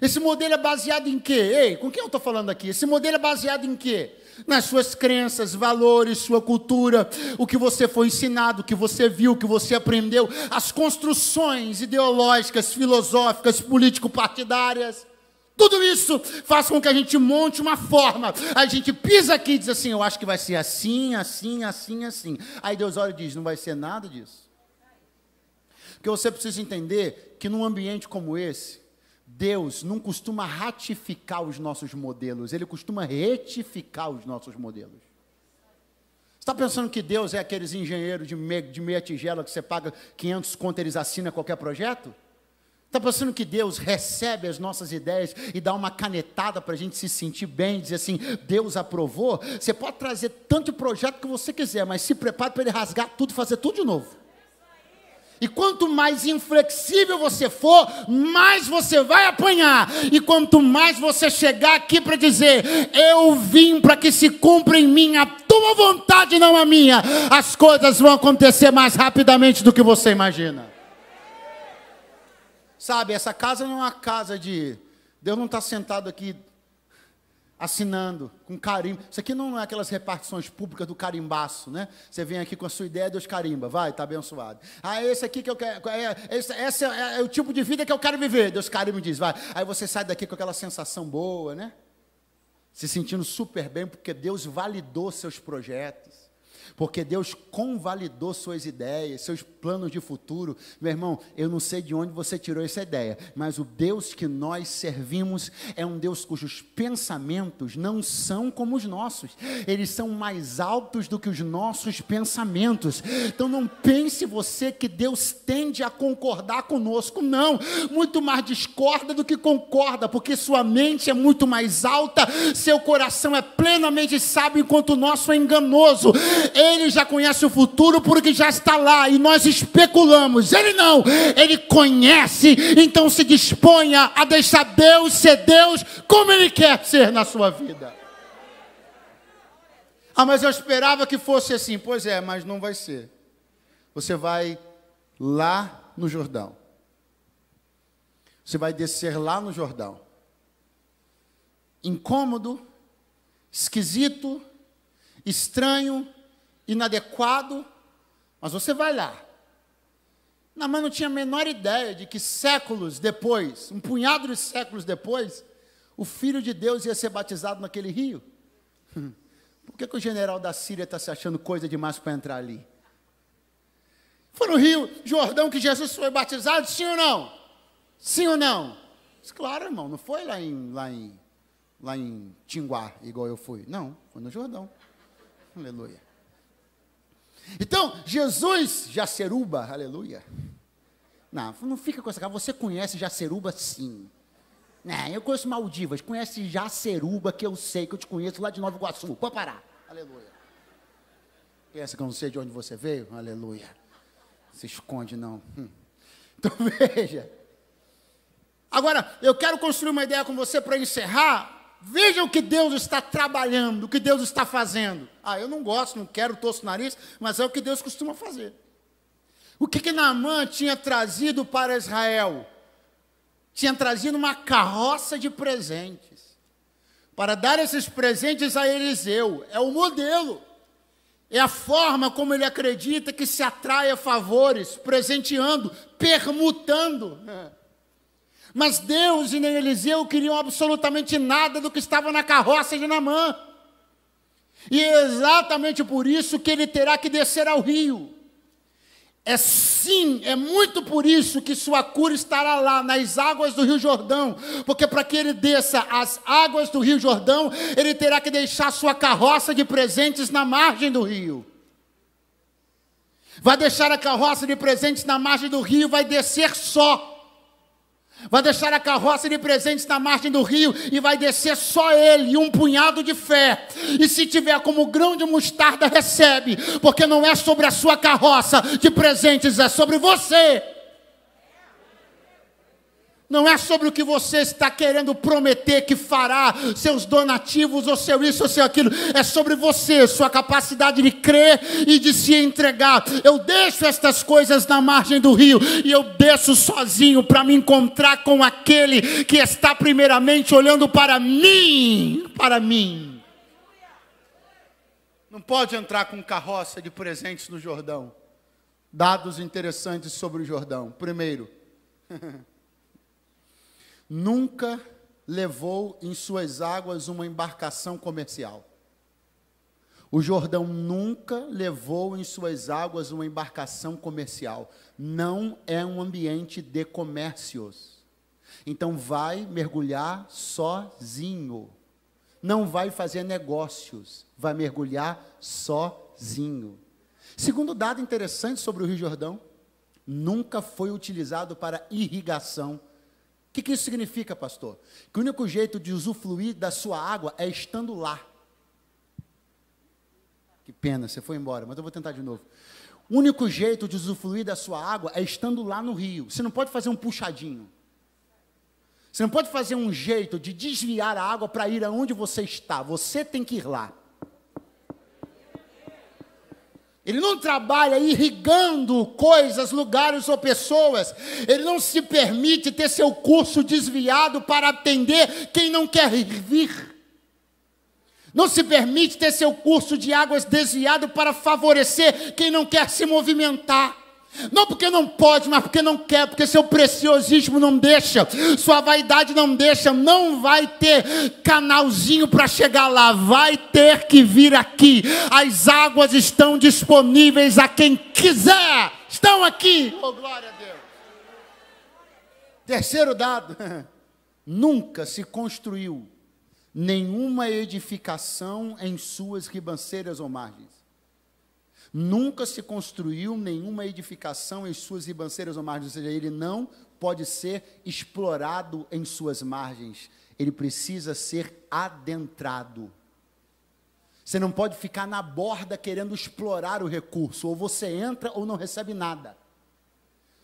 Esse modelo é baseado em quê? Ei, com quem eu estou falando aqui? Esse modelo é baseado em quê? Nas suas crenças, valores, sua cultura, o que você foi ensinado, o que você viu, o que você aprendeu, as construções ideológicas, filosóficas, político-partidárias. Tudo isso faz com que a gente monte uma forma. A gente pisa aqui e diz assim: eu acho que vai ser assim, assim, assim, assim. Aí Deus olha e diz: não vai ser nada disso. Porque você precisa entender que num ambiente como esse, Deus não costuma ratificar os nossos modelos, Ele costuma retificar os nossos modelos. Você está pensando que Deus é aqueles engenheiros de meia tigela que você paga 500 conto, eles assinam qualquer projeto? Está pensando que Deus recebe as nossas ideias e dá uma canetada para a gente se sentir bem, dizer assim: Deus aprovou? Você pode trazer tanto projeto que você quiser, mas se prepare para Ele rasgar tudo e fazer tudo de novo. E quanto mais inflexível você for, mais você vai apanhar. E quanto mais você chegar aqui para dizer: eu vim para que se cumpra em mim a tua vontade, não a minha, as coisas vão acontecer mais rapidamente do que você imagina. Sabe, essa casa não é uma casa de... Deus não está sentado aqui assinando com carimbo. Isso aqui não é aquelas repartições públicas do carimbaço, né? Você vem aqui com a sua ideia, Deus carimba, vai, está abençoado. Ah, esse aqui que eu quero, esse é o tipo de vida que eu quero viver, Deus carimba e diz, vai. Aí você sai daqui com aquela sensação boa, né? Se sentindo super bem, porque Deus validou seus projetos. Porque Deus convalidou suas ideias, seus planos de futuro. Meu irmão, eu não sei de onde você tirou essa ideia, mas o Deus que nós servimos é um Deus cujos pensamentos não são como os nossos. Eles são mais altos do que os nossos pensamentos. Então não pense você que Deus tende a concordar conosco. Não, muito mais discorda do que concorda, porque sua mente é muito mais alta, seu coração é plenamente sábio, enquanto o nosso é enganoso. Ele já conhece o futuro porque já está lá e nós especulamos. Ele não, ele conhece, então se disponha a deixar Deus ser Deus como Ele quer ser na sua vida. Ah, mas eu esperava que fosse assim. Pois é, mas não vai ser. Você vai lá no Jordão. Você vai descer lá no Jordão. Incômodo, esquisito, estranho, inadequado, mas você vai lá. Não, mas não tinha a menor ideia de que séculos depois, um punhado de séculos depois, o Filho de Deus ia ser batizado naquele rio. Por que o general da Síria está se achando coisa demais para entrar ali? Foi no rio Jordão que Jesus foi batizado, sim ou não? Sim ou não? Claro, irmão, não foi lá em Tinguá, igual eu fui. Não, foi no Jordão. Aleluia. Então, Jesus, Jaceruba, aleluia. Não fica com essa cara, você conhece Jaceruba sim. Eu conheço Maldivas, conhece Jaceruba, que eu sei, que eu te conheço lá de Nova Iguaçu, pode parar, aleluia. Pensa que eu não sei de onde você veio? Aleluia. Se esconde não. Então veja. Agora, eu quero construir uma ideia com você para encerrar. Veja o que Deus está trabalhando, o que Deus está fazendo. Eu não gosto, não quero, torço o nariz, mas é o que Deus costuma fazer. O que Naamã tinha trazido para Israel? Tinha trazido uma carroça de presentes, para dar esses presentes a Eliseu. É o modelo, é a forma como ele acredita que se atrai a favores, presenteando, permutando. Mas Deus e nem Eliseu queriam absolutamente nada do que estava na carroça de Naamã. E é exatamente por isso que ele terá que descer ao rio. É muito por isso que sua cura estará lá, nas águas do Rio Jordão. Porque para que ele desça as águas do Rio Jordão, ele terá que deixar sua carroça de presentes na margem do rio. Vai deixar a carroça de presentes na margem do rio, vai descer só. Vai deixar a carroça de presentes na margem do rio e vai descer só ele e um punhado de fé. E se tiver como grão de mostarda, recebe, porque não é sobre a sua carroça de presentes, é sobre você. Não é sobre o que você está querendo prometer que fará, seus donativos, ou seu isso, ou seu aquilo. É sobre você, sua capacidade de crer e de se entregar. Eu deixo estas coisas na margem do rio e eu desço sozinho para me encontrar com aquele que está primeiramente olhando para mim. Para mim. Não pode entrar com carroça de presentes no Jordão. Dados interessantes sobre o Jordão. Primeiro, nunca levou em suas águas uma embarcação comercial. O Jordão nunca levou em suas águas uma embarcação comercial. Não é um ambiente de comércios. Então vai mergulhar sozinho. Não vai fazer negócios. Vai mergulhar sozinho. Segundo dado interessante sobre o Rio Jordão, nunca foi utilizado para irrigação. O que isso significa, pastor? Que o único jeito de usufruir da sua água é estando lá. Que pena, você foi embora, mas eu vou tentar de novo. O único jeito de usufruir da sua água é estando lá no rio. Você não pode fazer um puxadinho. Você não pode fazer um jeito de desviar a água para ir aonde você está. Você tem que ir lá. Ele não trabalha irrigando coisas, lugares ou pessoas. Ele não se permite ter seu curso desviado para atender quem não quer vir. Não se permite ter seu curso de águas desviado para favorecer quem não quer se movimentar. Não porque não pode, mas porque não quer, porque seu preciosismo não deixa, sua vaidade não deixa, não vai ter canalzinho para chegar lá, vai ter que vir aqui. As águas estão disponíveis a quem quiser, estão aqui. Oh, glória a Deus. Terceiro dado, nunca se construiu nenhuma edificação em suas ribanceiras ou margens. Nunca se construiu nenhuma edificação em suas ribanceiras ou margens, ou seja, ele não pode ser explorado em suas margens, ele precisa ser adentrado. Você não pode ficar na borda querendo explorar o recurso, ou você entra ou não recebe nada.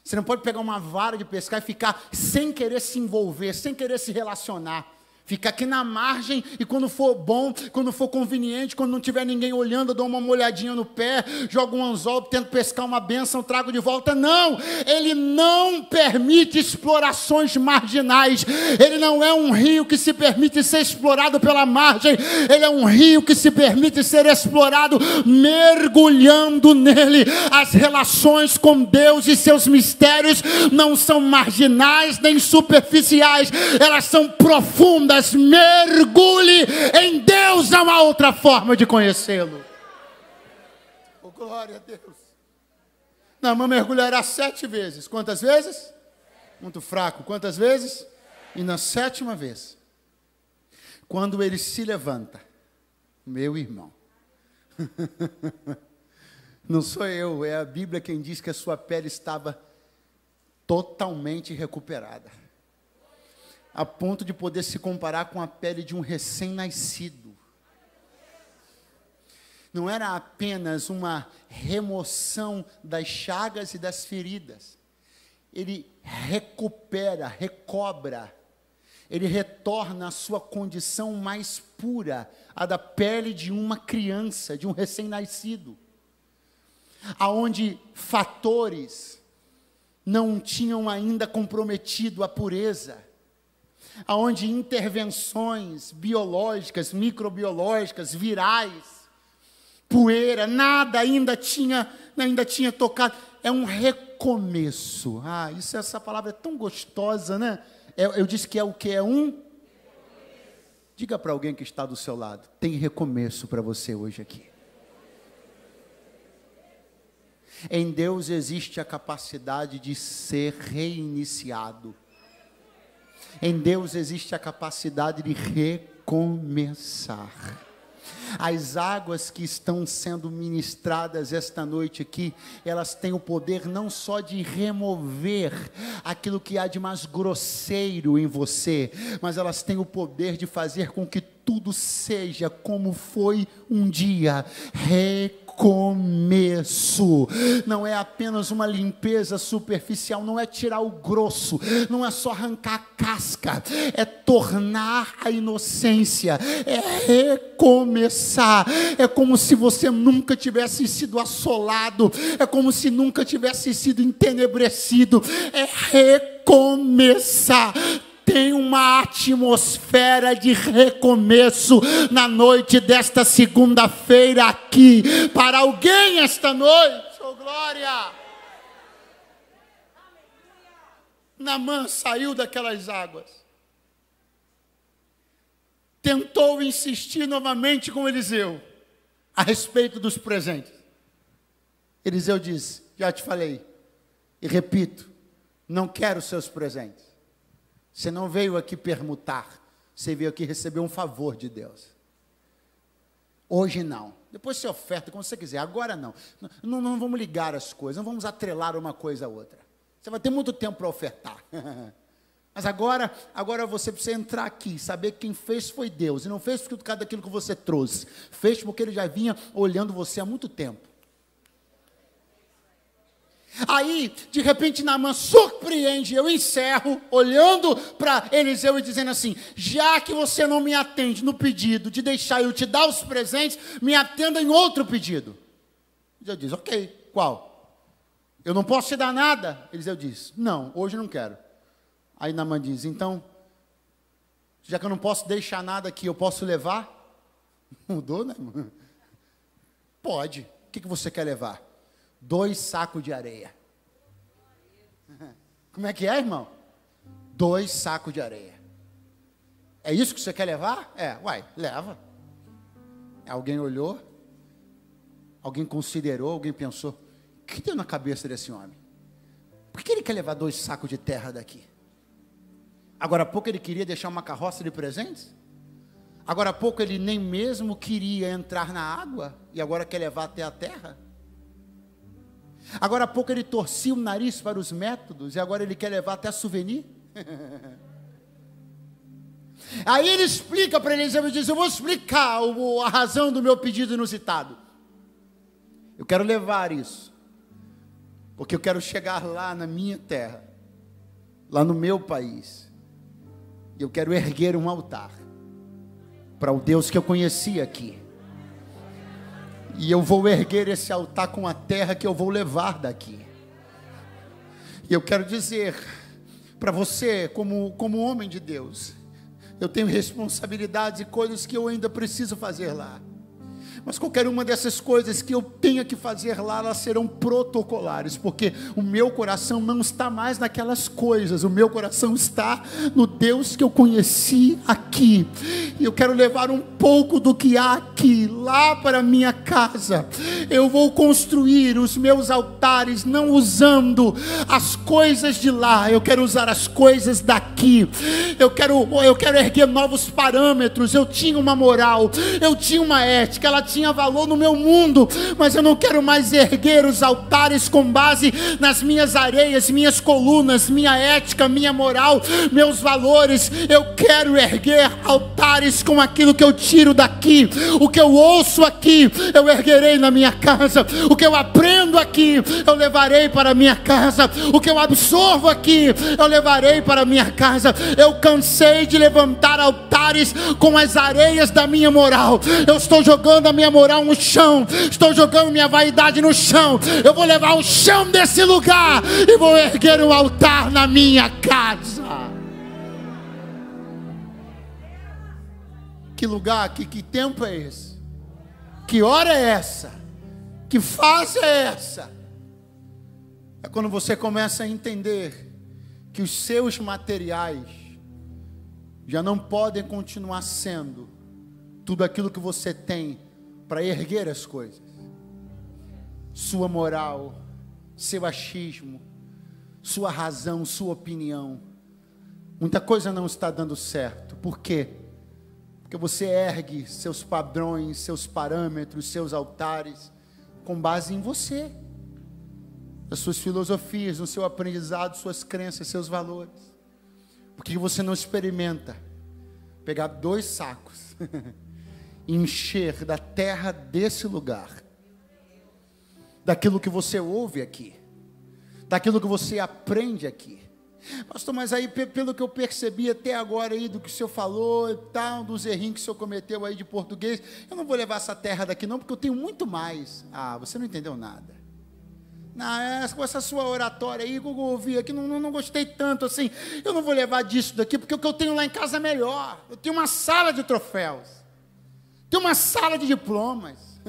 Você não pode pegar uma vara de pescar e ficar sem querer se envolver, sem querer se relacionar. Fica aqui na margem e quando for bom, quando for conveniente, quando não tiver ninguém olhando, eu dou uma molhadinha no pé, jogo um anzol, tento pescar uma bênção, trago de volta. Não, ele não permite explorações marginais. Ele não é um rio que se permite ser explorado pela margem. Ele é um rio que se permite ser explorado mergulhando nele. As relações com Deus e seus mistérios não são marginais nem superficiais. Elas são profundas. Mergulhe em Deus, não há outra forma de conhecê-lo. Oh, glória a Deus. Naamã mergulhará 7 vezes. Quantas vezes? Muito fraco. Quantas vezes? E na 7ª vez, quando ele se levanta, meu irmão, não sou eu, é a Bíblia quem diz que a sua pele estava totalmente recuperada, a ponto de poder se comparar com a pele de um recém-nascido. Não era apenas uma remoção das chagas e das feridas. Ele recupera, recobra. Ele retorna à sua condição mais pura, a da pele de uma criança, de um recém-nascido. Aonde fatores não tinham ainda comprometido a pureza, aonde intervenções biológicas, microbiológicas, virais, poeira, nada ainda tinha tocado. É um recomeço. Essa palavra é tão gostosa, né? Eu disse que é o que? É um? Diga para alguém que está do seu lado, tem recomeço para você hoje aqui. Em Deus existe a capacidade de ser reiniciado. Em Deus existe a capacidade de recomeçar. As águas que estão sendo ministradas esta noite aqui, elas têm o poder não só de remover aquilo que há de mais grosseiro em você, mas elas têm o poder de fazer com que tudo seja como foi um dia. Recomeço. Não é apenas uma limpeza superficial, não é tirar o grosso, não é só arrancar a casca, é tornar a inocência, é recomeçar. É como se você nunca tivesse sido assolado, é como se nunca tivesse sido entenebrecido, é recomeçar. Tem uma atmosfera de recomeço na noite desta segunda-feira aqui, para alguém esta noite. Oh, glória! Naamã saiu daquelas águas, tentou insistir novamente com Eliseu a respeito dos presentes. Eliseu disse: já te falei e repito, não quero seus presentes. Você não veio aqui permutar, você veio aqui receber um favor de Deus. Hoje não. Depois você oferta como você quiser. Agora não. Não vamos ligar as coisas, não vamos atrelar uma coisa a outra. Você vai ter muito tempo para ofertar. Mas agora você precisa entrar aqui, saber que quem fez foi Deus. E não fez por causa daquilo que você trouxe. Fez porque Ele já vinha olhando você há muito tempo. Aí, de repente, Naamã surpreende, eu encerro, olhando para Eliseu e dizendo assim: já que você não me atende no pedido de deixar eu te dar os presentes, me atenda em outro pedido. Eliseu diz: ok, qual? Eu não posso te dar nada? Eliseu diz: não, hoje não quero. Aí Naamã diz: então, já que eu não posso deixar nada aqui, eu posso levar? Mudou, né? Pode. O que você quer levar? 2 sacos de areia. Como é que é, irmão? 2 sacos de areia. É isso que você quer levar? Leva. Alguém olhou, alguém considerou, alguém pensou, o que deu na cabeça desse homem? Por que ele quer levar 2 sacos de terra daqui? Agora há pouco ele queria deixar uma carroça de presentes? Agora há pouco ele nem mesmo queria entrar na água e agora quer levar até a terra? Agora há pouco ele torcia o nariz para os métodos e agora ele quer levar até souvenir? Aí ele explica para Eliseu e diz: eu vou explicar a razão do meu pedido inusitado. Eu quero levar isso, porque eu quero chegar lá na minha terra, lá no meu país, e eu quero erguer um altar para o Deus que eu conheci aqui. E eu vou erguer esse altar com a terra que eu vou levar daqui. E eu quero dizer para você, como homem de Deus, eu tenho responsabilidades e coisas que eu ainda preciso fazer lá. Mas qualquer uma dessas coisas que eu tenha que fazer lá, elas serão protocolares, porque o meu coração não está mais naquelas coisas, o meu coração está no Deus que eu conheci aqui, e eu quero levar um pouco do que há aqui, lá para a minha casa. Eu vou construir os meus altares, não usando as coisas de lá, eu quero usar as coisas daqui. Eu quero erguer novos parâmetros. Eu tinha uma moral, eu tinha uma ética, ela tinha valor no meu mundo, mas eu não quero mais erguer os altares com base nas minhas areias, minhas colunas, minha ética, minha moral, meus valores. Eu quero erguer altares com aquilo que eu tiro daqui. O que eu ouço aqui, eu erguerei na minha casa. O que eu aprendo aqui, eu levarei para a minha casa. O que eu absorvo aqui, eu levarei para a minha casa. Eu cansei de levantar altares com as areias da minha moral. Eu estou jogando a minha moral no chão, estou jogando minha vaidade no chão. Eu vou levar o chão desse lugar e vou erguer um altar na minha casa. Que lugar, que tempo é esse? Que hora é essa? Que fase é essa? É quando você começa a entender que os seus materiais já não podem continuar sendo tudo aquilo que você tem para erguer as coisas. Sua moral, seu achismo, sua razão, sua opinião. Muita coisa não está dando certo. Por quê? Porque você ergue seus padrões, seus parâmetros, seus altares com base em você, nas suas filosofias, no seu aprendizado, suas crenças, seus valores. Porque você não experimenta pegar 2 sacos e encher da terra desse lugar, daquilo que você ouve aqui, daquilo que você aprende aqui. Pastor, mas aí pelo que eu percebi até agora aí do que o senhor falou e tal, dos errinhos que o senhor cometeu aí de português, eu não vou levar essa terra daqui não, porque eu tenho muito mais. Ah, você não entendeu nada. Com essa sua oratória aí que eu ouvi aqui, não gostei tanto assim. Eu não vou levar disso daqui, porque o que eu tenho lá em casa é melhor. Eu tenho uma sala de troféus, tenho uma sala de diplomas,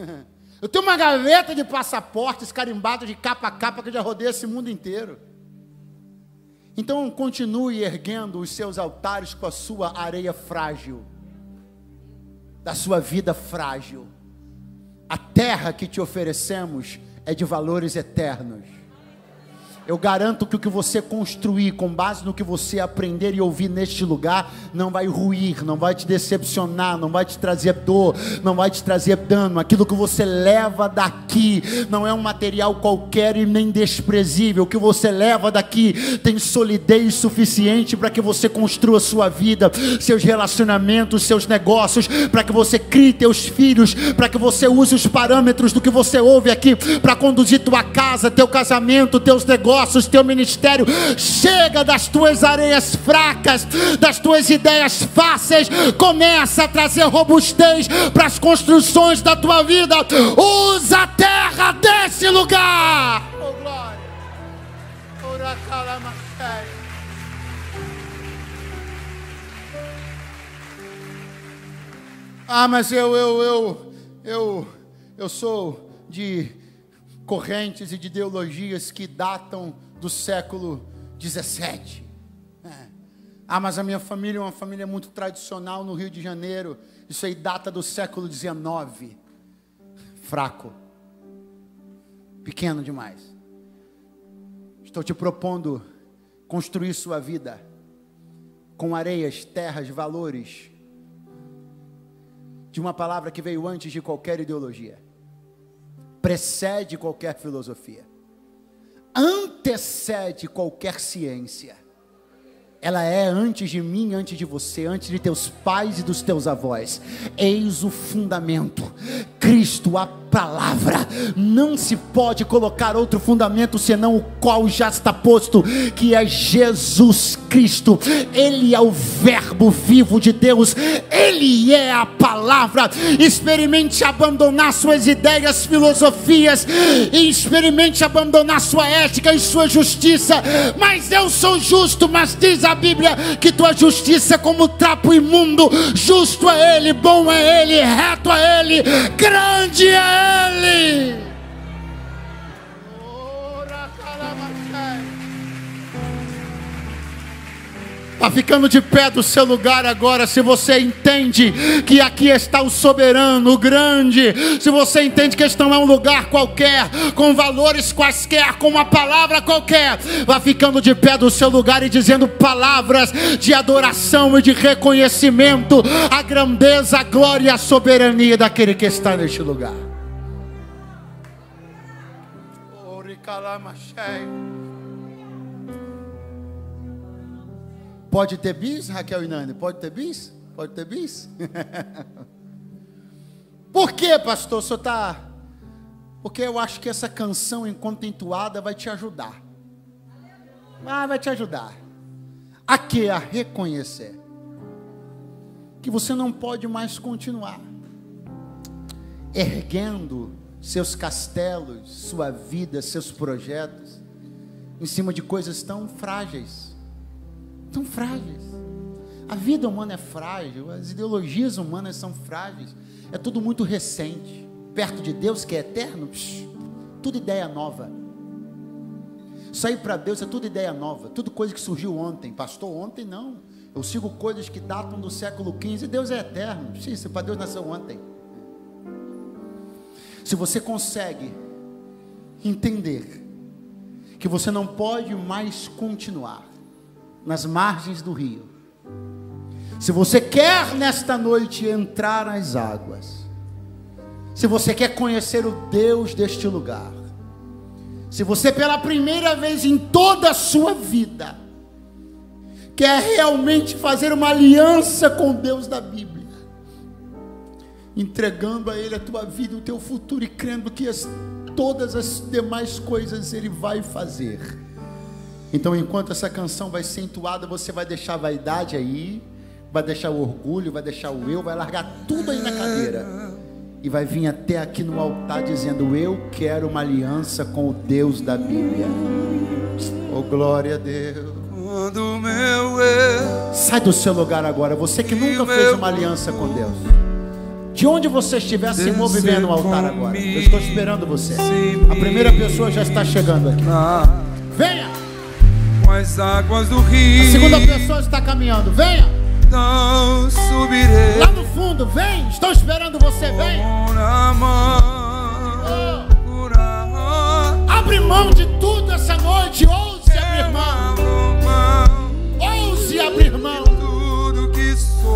eu tenho uma gaveta de passaportes carimbados de capa a capa que eu já rodei esse mundo inteiro. Então continue erguendo os seus altares com a sua areia frágil, da sua vida frágil. A terra que te oferecemos é de valores eternos. Eu garanto que o que você construir com base no que você aprender e ouvir neste lugar não vai ruir, não vai te decepcionar, não vai te trazer dor, não vai te trazer dano. Aquilo que você leva daqui não é um material qualquer e nem desprezível. O que você leva daqui tem solidez suficiente para que você construa sua vida, seus relacionamentos, seus negócios, para que você crie teus filhos, para que você use os parâmetros do que você ouve aqui para conduzir tua casa, teu casamento, teus negócios, teu ministério. Chega das tuas areias fracas, das tuas ideias fáceis. Começa a trazer robustez para as construções da tua vida. Usa a terra desse lugar. Oh, glória. Ah, mas eu sou de correntes e de ideologias que datam do século 17. Ah, mas a minha família é uma família muito tradicional no Rio de Janeiro. Isso aí data do século XIX. Fraco. Pequeno demais. Estou te propondo construir sua vida com areias, terras, valores, de uma palavra que veio antes de qualquer ideologia, precede qualquer filosofia, antecede qualquer ciência. Ela é antes de mim, antes de você, antes de teus pais e dos teus avós. Eis o fundamento, Cristo, a palavra. Não se pode colocar outro fundamento senão o qual já está posto, que é Jesus Cristo. Ele é o verbo vivo de Deus, Ele é a palavra. Experimente abandonar suas ideias, filosofias, e experimente abandonar sua ética e sua justiça. Mas eu sou justo, mas diz a Bíblia que tua justiça é como trapo imundo. Justo é Ele, bom é Ele, reto é Ele, grande é Ele. Está ficando de pé do seu lugar agora, se você entende que aqui está o soberano, o grande. Se você entende que este não é um lugar qualquer, com valores quaisquer, com uma palavra qualquer, vá ficando de pé do seu lugar e dizendo palavras de adoração e de reconhecimento à grandeza, à glória e à soberania daquele que está neste lugar. Pode ter bis, Raquel e Nani? Pode ter bis? Pode ter bis? Por que, pastor? O senhor está... Porque eu acho que essa canção, enquanto entoada, vai te ajudar. Vai te ajudar. A quê? A reconhecer que você não pode mais continuar erguendo seus castelos, sua vida, seus projetos em cima de coisas tão frágeis. Tão frágeis. A vida humana é frágil, as ideologias humanas são frágeis, é tudo muito recente. Perto de Deus, que é eterno, tudo ideia nova. Sair para Deus é tudo ideia nova, tudo coisa que surgiu ontem. Pastor, ontem não, eu sigo coisas que datam do século XV. Deus é eterno, isso para Deus nasceu ontem. Se você consegue entender que você não pode mais continuar nas margens do rio, se você quer nesta noite entrar nas águas, se você quer conhecer o Deus deste lugar, se você pela primeira vez em toda a sua vida quer realmente fazer uma aliança com Deus da Bíblia, entregando a Ele a tua vida e o teu futuro e crendo que todas as demais coisas Ele vai fazer. Então, enquanto essa canção vai ser entoada, você vai deixar a vaidade aí, vai deixar o orgulho, vai deixar o eu, vai largar tudo aí na cadeira e vai vir até aqui no altar dizendo: eu quero uma aliança com o Deus da Bíblia. Oh, glória a Deus. Quando meu eu... Sai do seu lugar agora, você que nunca fez uma aliança com Deus. De onde você estiver, se movimento no altar agora. Eu estou esperando você. A primeira pessoa já está chegando aqui. Venha! As águas do rio. A segunda pessoa está caminhando. Venha. Não subirei. Lá no fundo, vem. Estou esperando você. Vem. Abre mão de tudo essa noite. Ouse abrir mão. Ouse abrir mão.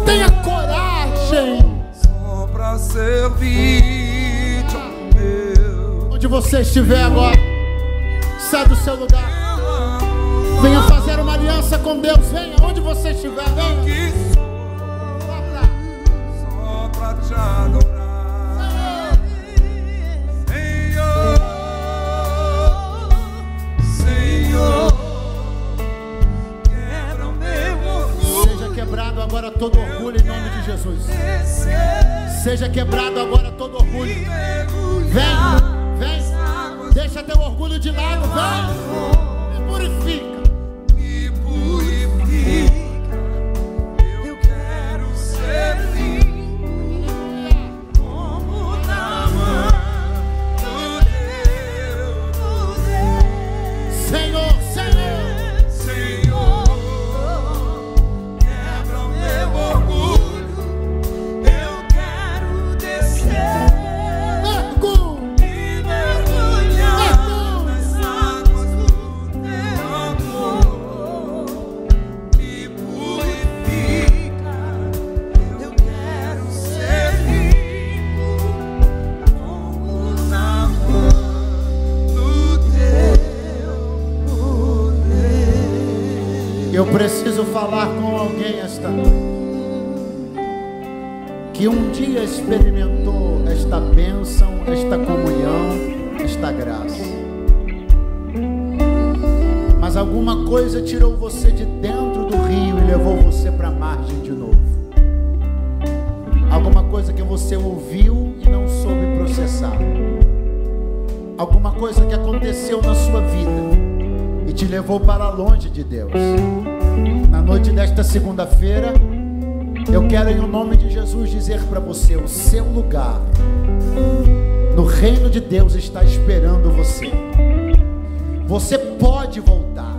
Tenha coragem. Só para servir. Onde você estiver agora, sai do seu lugar. Venha fazer uma aliança com Deus. Venha, onde você estiver, venha. Só pra te adorar, Senhor, Senhor, quebra o meu orgulho. Seja quebrado agora todo orgulho em nome de Jesus. Seja quebrado agora todo orgulho. Vem, vem. Deixa teu orgulho de lado, vem. Me purifica. Eu quero servir como na mão do Deus. Senhor, Senhor, falar com alguém esta noite que um dia experimentou esta bênção, esta comunhão, esta graça, mas alguma coisa tirou você de dentro do rio e levou você para a margem de novo. Alguma coisa que você ouviu e não soube processar. Alguma coisa que aconteceu na sua vida e te levou para longe de Deus. Na noite desta segunda-feira, eu quero em nome de Jesus dizer para você: o seu lugar no reino de Deus está esperando você. Você pode voltar.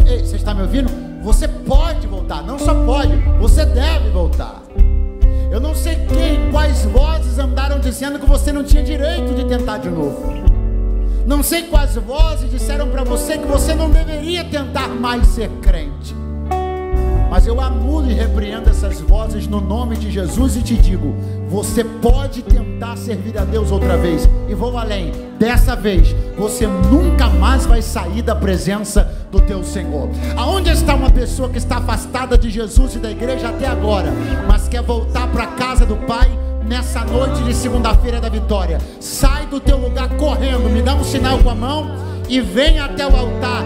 Ei, você está me ouvindo? Você pode voltar, não só pode, você deve voltar. Eu não sei quais vozes andaram dizendo que você não tinha direito de tentar de novo. Não sei quais vozes disseram para você que você não deveria tentar mais ser crente. Mas eu anulo e repreendo essas vozes no nome de Jesus e te digo: você pode tentar servir a Deus outra vez. E vou além, dessa vez você nunca mais vai sair da presença do teu Senhor. Aonde está uma pessoa que está afastada de Jesus e da igreja até agora, mas quer voltar para a casa do Pai nessa noite de segunda-feira da vitória? Sai do teu lugar correndo, me dá um sinal com a mão e vem até o altar.